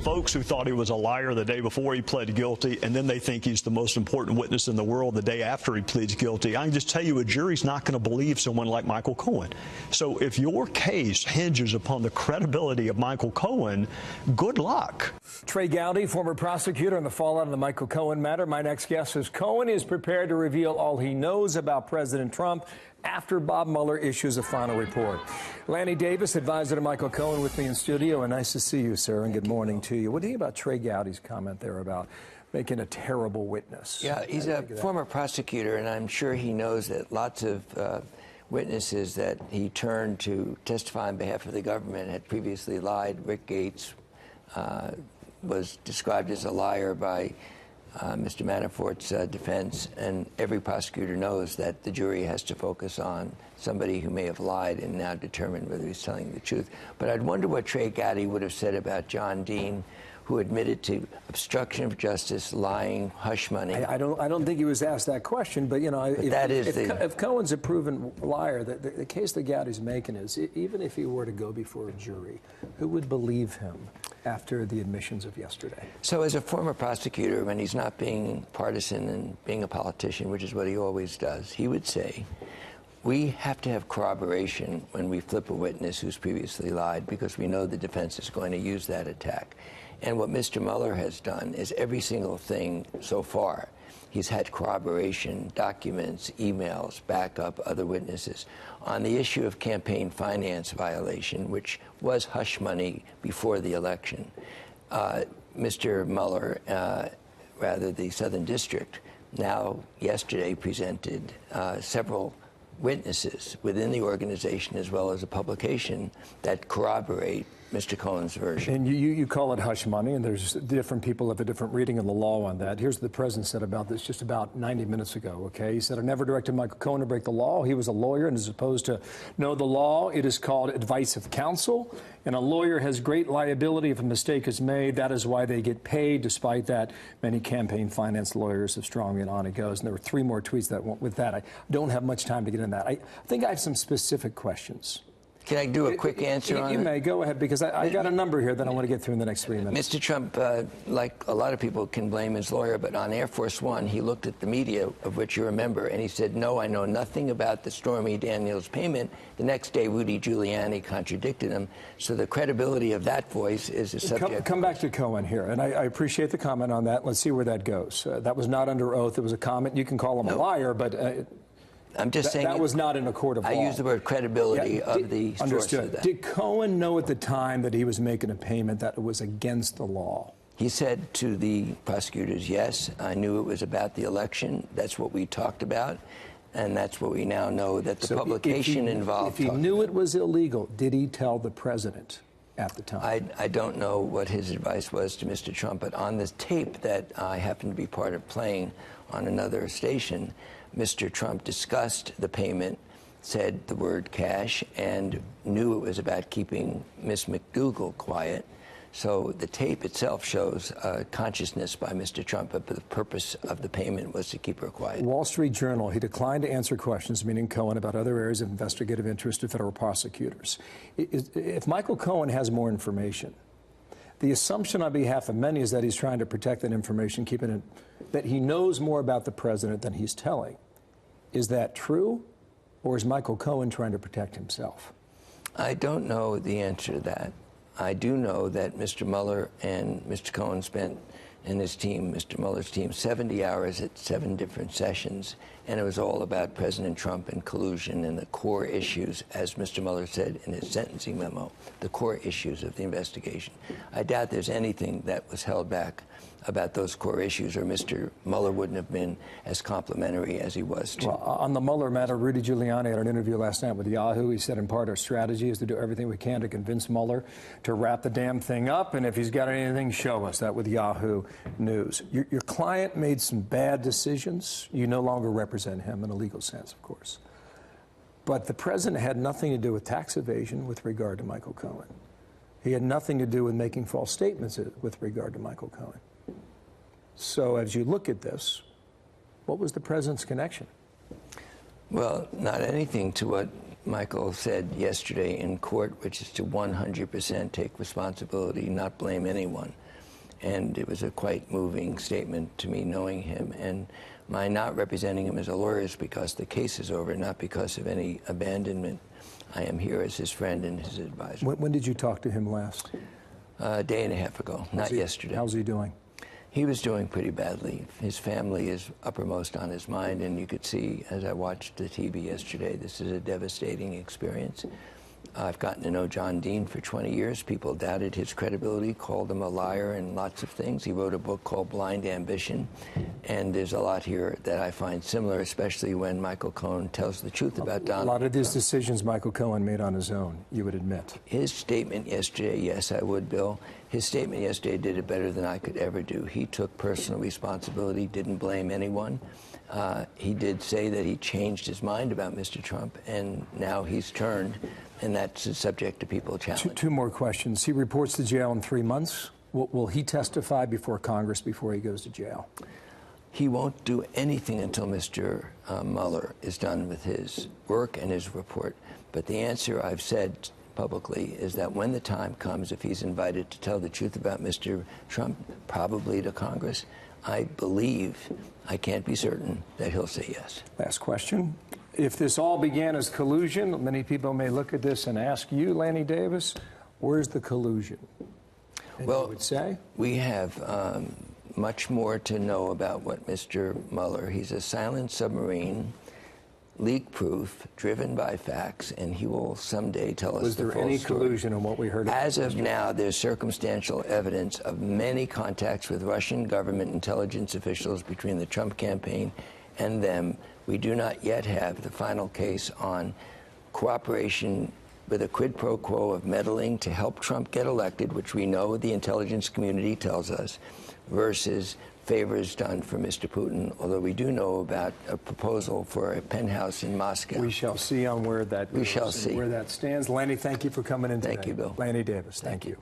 folks who thought he was a liar the day before he pled guilty, and then they think he's the most important witness in the world the day after he pleads guilty. I can just tell you a jury's not going to believe someone like Michael Cohen. So if your case hinges upon the credibility of Michael Cohen, good luck. Trey Gowdy, former prosecutor in the fallout of the Michael Cohen matter. My next guest says Cohen is prepared to reveal all he knows about President Trump after Bob Mueller issues a final report. Lanny Davis, advisor to Michael Cohen, with me in studio. And nice to see you, sir, and good morning to you. What do you think about Trey Gowdy's comment there about making a terrible witness? Yeah, he's a former prosecutor, and I'm sure he knows that lots of witnesses that he turned to testify on behalf of the government had previously lied. Rick Gates was described as a liar by Mr. Manafort's defense, and every prosecutor knows that the jury has to focus on somebody who may have lied and now determine whether he's telling the truth. But I'd wonder what Trey Gowdy would have said about John Dean, who admitted to obstruction of justice, lying, hush money. I don't think he was asked that question, but you know, if Cohen's a proven liar, the case that Gowdy's making is, even if he were to go before a jury, who would believe him after the admissions of yesterday? So as a former prosecutor, when he's not being partisan and being a politician, which is what he always does, he would say, we have to have corroboration when we flip a witness who's previously lied, because we know the defense is going to use that attack. And what Mr. Mueller has done is every single thing so far. He's had corroboration, documents, emails, backup, other witnesses. On the issue of campaign finance violation, which was hush money before the election, Mr. Mueller, rather the Southern District, now yesterday presented several witnesses within the organization as well as a publication that corroborate Mr. Cohen's version. And you call it hush money, and there's different people have a different reading of the law on that. Here's what the president said about this just about 90 minutes ago, okay? He said, I never directed Michael Cohen to break the law. He was a lawyer and is supposed to know the law. It is called advice of counsel, and a lawyer has great liability if a mistake is made. That is why they get paid. Despite that, many campaign finance lawyers have strongly, and on it goes. And there were 3 more tweets that went with that. I don't have much time to get in that. I think I have some specific questions. Can I do a quick answer on it? You may. Go ahead, because I got a number here that I want to get through in the next 3 minutes. Mr. Trump, like a lot of people, can blame his lawyer, but on Air Force One, he looked at the media, of which you're a member, and he said, no, I know nothing about the Stormy Daniels payment. The next day, Rudy Giuliani contradicted him. So the credibility of that voice is a subject. Come back to Cohen here, and I appreciate the comment on that. Let's see where that goes. That was not under oath. It was a comment. You can call him a liar, but... I'm just saying that was not in a court of law. I use the word credibility of the source of that. Did Cohen know at the time that he was making a payment that it was against the law? He said to the prosecutors, yes, I knew it was about the election. That's what we talked about. And that's what we now know that the publication involved. If he knew it was illegal, did he tell the president at the time? I don't know what his advice was to Mr. Trump, but on this tape that I happened to be part of playing on another station, Mr. Trump discussed the payment, said the word cash, and knew it was about keeping Miss McDougal quiet. So the tape itself shows consciousness by Mr. Trump, but the purpose of the payment was to keep her quiet. Wall Street Journal, he declined to answer questions, meaning Cohen, about other areas of investigative interest to federal prosecutors. If Michael Cohen has more information, the assumption on behalf of many is that he's trying to protect that information, keeping it, that he knows more about the president than he's telling. Is that true, or is Michael Cohen trying to protect himself? I don't know the answer to that. I do know that Mr. Mueller and Mr. Cohen spent, and his team, Mr. Mueller's team, 70 hours at 7 different sessions, and it was all about President Trump and collusion and the core issues, as Mr. Mueller said in his sentencing memo, the core issues of the investigation. I doubt there's anything that was held back about those core issues, or Mr. Mueller wouldn't have been as complimentary as he was to. Well, on the Mueller matter, Rudy Giuliani had an interview last night with Yahoo. He said, in part, our strategy is to do everything we can to convince Mueller to wrap the damn thing up, and if he's got anything, show us. That with Yahoo News. Your client made some bad decisions. You no longer represent him in a legal sense, of course. But the president had nothing to do with tax evasion with regard to Michael Cohen. He had nothing to do with making false statements with regard to Michael Cohen. So as you look at this, what was the president's connection? Well, not anything to what Michael said yesterday in court, which is to 100% take responsibility, not blame anyone. And it was a quite moving statement to me, knowing him. And my not representing him as a lawyer is because the case is over, not because of any abandonment. I am here as his friend and his advisor. When did you talk to him last? A day and a half ago, not yesterday. How's he doing? He was doing pretty badly. His family is uppermost on his mind, and you could see as I watched the TV yesterday, this is a devastating experience. I've gotten to know John Dean for 20 years. People doubted his credibility, called him a liar and lots of things. He wrote a book called Blind Ambition, and there's a lot here that I find similar, especially when Michael Cohen tells the truth about Donald A lot of these Trump. decisions Michael Cohen made on his own, you would admit. His statement yesterday, yes, I would, Bill. His statement yesterday did it better than I could ever do. He took personal responsibility, didn't blame anyone. He did say that he changed his mind about Mr. Trump, and now he's turned, and that's subject to people challenging. Two more questions. He reports to jail in 3 months. Will he testify before Congress before he goes to jail? He won't do anything until Mr. Mueller is done with his work and his report. But the answer I've said publicly is that when the time comes, if he's invited to tell the truth about Mr. Trump, probably to Congress, I believe, I can't be certain, that he'll say yes. Last question. If this all began as collusion, many people may look at this and ask you, Lanny Davis, where's the collusion? And well, you would say? We have much more to know about what Mr. Mueller, he's a silent submarine, leak-proof, driven by facts, and he will someday tell us the full story. Was there any collusion on what we heard? As of now, there's circumstantial evidence of many contacts with Russian government intelligence officials between the Trump campaign and them. We do not yet have the final case on cooperation with a quid pro quo of meddling to help Trump get elected, which we know the intelligence community tells us, versus favors done for Mr. Putin, although we do know about a proposal for a penthouse in Moscow. We shall see on where that goes. We shall see. Where that stands. Lanny, thank you for coming in today. Thank you, Bill. Lanny Davis, thank you.